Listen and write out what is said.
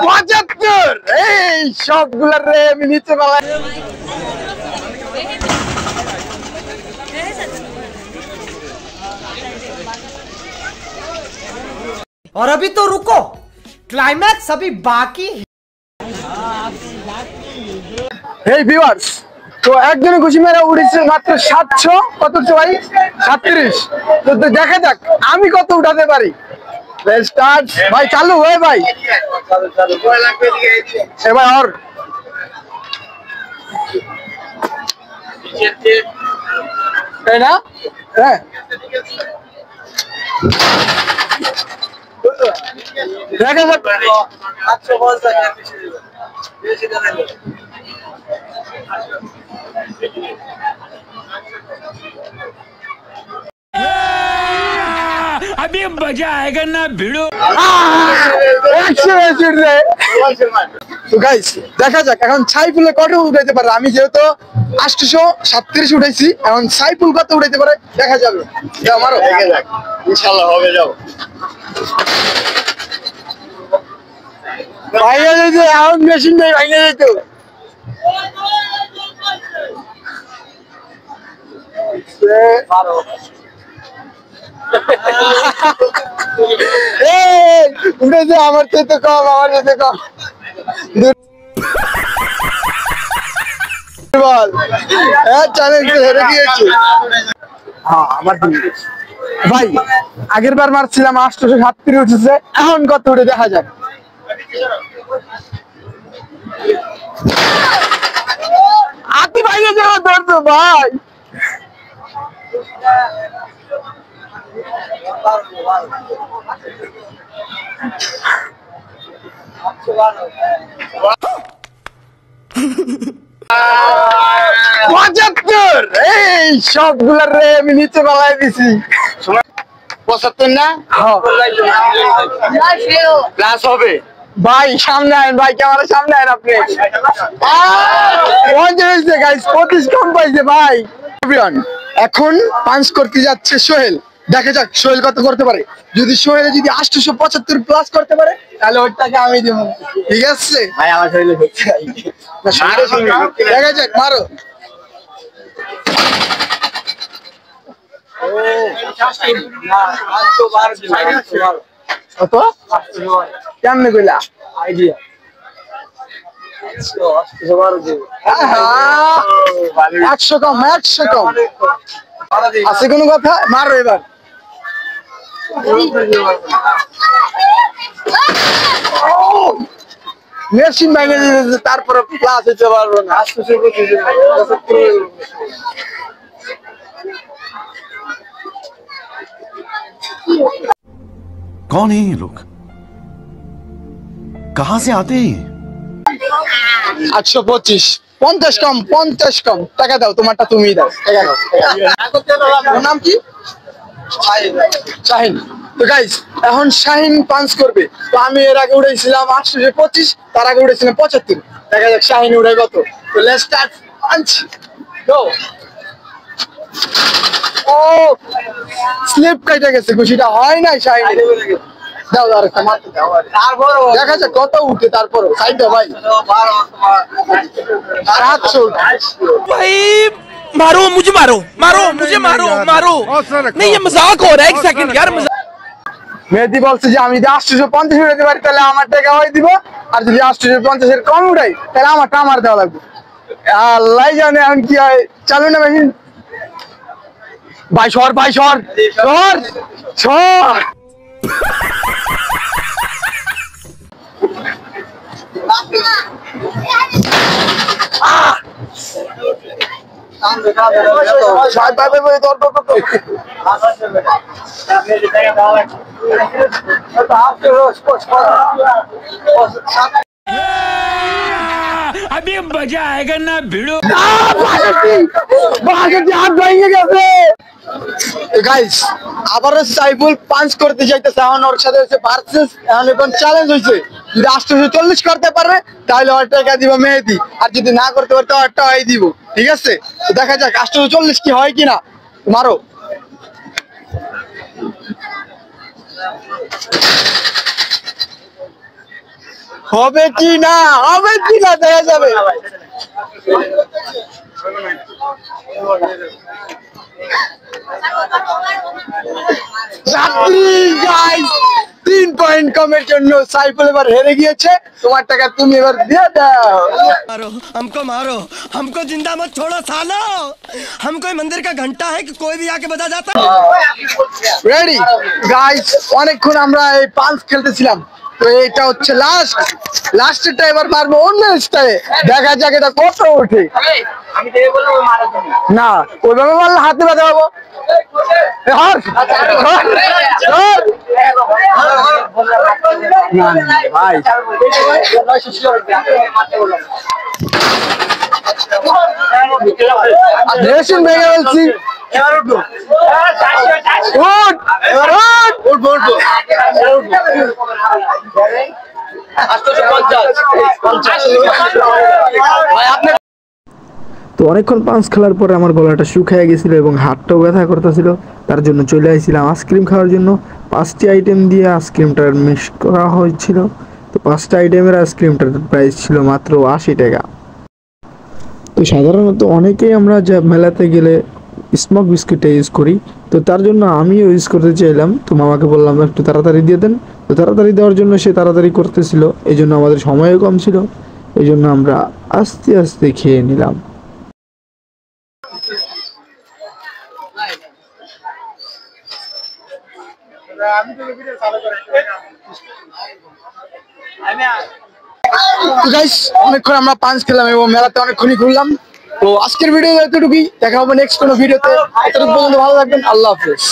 75 এই সবগুলার রে আমি নিচে পালাই। और अभी तो रुको, क्लाइमैक्स अभी बाकी। এই ভিউয়ার্স, তো একজনে খুশি মেরে উঠেছে মাত্র 700, কত উঠছে ভাই? 37। তো দেখা যাক আমি কত উঠাতে পারি। স্টার্ট ভাই, চালু হয়ে ভাই, এবার আর তাই না? হ্যাঁ, দেখা যাক। अभी मजा आएगा ना भिड़ो। তো গাইস দেখা যাক এখন সাইফুলে কত উঠাইতে পারে। আমি যেহেতু 837 উঠাইছি, এখন সাইফুল কত উঠাইতে পারে দেখা যাবে। আমারও দেখা যাক, ইনশাআল্লাহ হবে। যাও ভাইয়া, যে এখন মেশিন নেই, ভাইয়া যেত উঠেছে আমার চেয়ে কম, আমার চেয়ে কম। ভাই আগের বার মারছিলাম 837 উঠেছে, এখন কত উঠে দেখা যাক। আতি ভাইয়া যাওয়া ধরতো ভাই। এই সবগুলার রে আমি নিচে পালাই দিছি। 75 না? ক্লাস হবে ভাই, সামনে আইন ভাই, ক্যামেরা সামনে আইন আপনি। 25 কম পাইছে ভাই। এখন পাঞ্চ করতে যাচ্ছে সোহেল, দেখা যাক সোহেল কত করতে পারে। যদি সোহেল যদি 875 প্লাস করতে পারে তাহলে ওর টাকা আমি দেবো, ঠিক আছে ভাই? আমার শরীরে দেখা যাক, মারো। কত কেমনে কইলা? আইডিয়া 100 কম, 100 কম আছে কোনো কথা? মারো এবার। মেশিন ভেঙে দিয়েছে, তারপরে ক্লাস হইতে পারবো না। कौन है ये लोग, कहां से आते हैं? 825, 50 কম, 50 কম। টাকা দাও, তোমারটা তুমি দাও, টাকা দাও। ওর নাম কি? শাহিন। তো গাইস এখন শাহিন পাঞ্চ করবে। তো আমি এর আগে উড়াইছিলাম 825, তার আগে উড়াইছিলাম 75। দেখা যাক শাহিন উড়াই কত। তো লেটস স্টার্ট পাঞ্চ, গো। ও স্লিপ কাইটা গেছে, খুশিটা হয় নাই শাহিন। দাও দাও, একটা মারতে দাও, দেখা যাক কত উঠে। তারপর সাইড দাও ভাই। 700 भाई मारो मुझे, मारो मारो मुझे, मारो मारो। नहीं ये मजाक हो रहा है, एक सेकंड यार। মেহেদি বলছে যে আমি যদি 850 উঠাতে পারি তাহলে আমার টাকা হয়ে দিব, আর যদি 850 এর কম উঠাই তাহলে আমারটা আমার দেওয়া লাগবে। আল্লাহ জানে এখন কি হয়। চালু না মেশিন ভাই, সর ভাই, সর সর সর। अभी मजा आएगा ना भिड़ो। গাইস আবারও সাইফুল পাঞ্চ করতে যাইতেছে। এখন ওর সাথে হচ্ছে ভার্সেস, এখন এখন চ্যালেঞ্জ হয়েছে। যদি 840 করতে পারে তাহলে ওর টাকা দিব মেহেদি, আর যদি না করতে পারে তো ওরটা হয় দিব, ঠিক আছে? তো দেখা যাক 840 কি হয় কিনা। মারো। হবে কি না দেখা যাবে। গাইস 3 পয়েন্ট কমের জন্য সাইফুল এবার হেরে গিয়েছে। তোমার টাকা তুমি এবার দিয়ে দাও। मारो हमको जिंदा मत छोड़ो सालो। हम कोई मंदिर का घंटा है कि कोई भी आके बजा जाता है। রেডি গাইস, অনেকক্ষণ আমরা এই পাঁচ খেলতেছিলাম, তো এটা হচ্ছে লাস্টেরটা এবার মারবো অন্য স্টাইলে। দেখা যাক এটা কত ওঠে। না ওইভাবে মারলে হাতে ব্যথা পাবো। ভাই ড্রেসিং ভেঙে ফেলছি। তো অনেকক্ষণ পাঁচ খেলার পরে আমার গলাটা শুকিয়ে গেছিল এবং হাতটাও ব্যথা করতেছিল, তার জন্য চলে আসছিলাম আইসক্রিম খাওয়ার জন্য। 5টি আইটেম দিয়ে আইসক্রিমটা মিক্স করা হয়েছিল। তো 5টা আইটেমের আইসক্রিমটার প্রাইস ছিল মাত্র 80 টাকা। তো সাধারণত অনেকেই আমরা যা মেলাতে গেলে স্মোক বিস্কিটটা ইউজ করি, তো তার জন্য আমিও ইউজ করতে চাইলাম। তো মামাকে বললাম একটু তাড়াতাড়ি দিয়ে দেন। তো তাড়াতাড়ি দেওয়ার জন্য সে তাড়াতাড়ি করতেছিল, এই জন্য আমাদের সময়ও কম ছিল, এই জন্য আমরা আস্তে আস্তে খেয়ে নিলাম। অনেকক্ষণ আমরা পাঁচ খেলাম এবং মেলাতে অনেকক্ষণই ঘুরলাম। তো আজকের ভিডিও এতটুকুই, দেখা হবে নেক্সট কোনো ভিডিওতে। এতটুকু পর্যন্ত ভালো থাকবেন, আল্লাহ হাফেজ।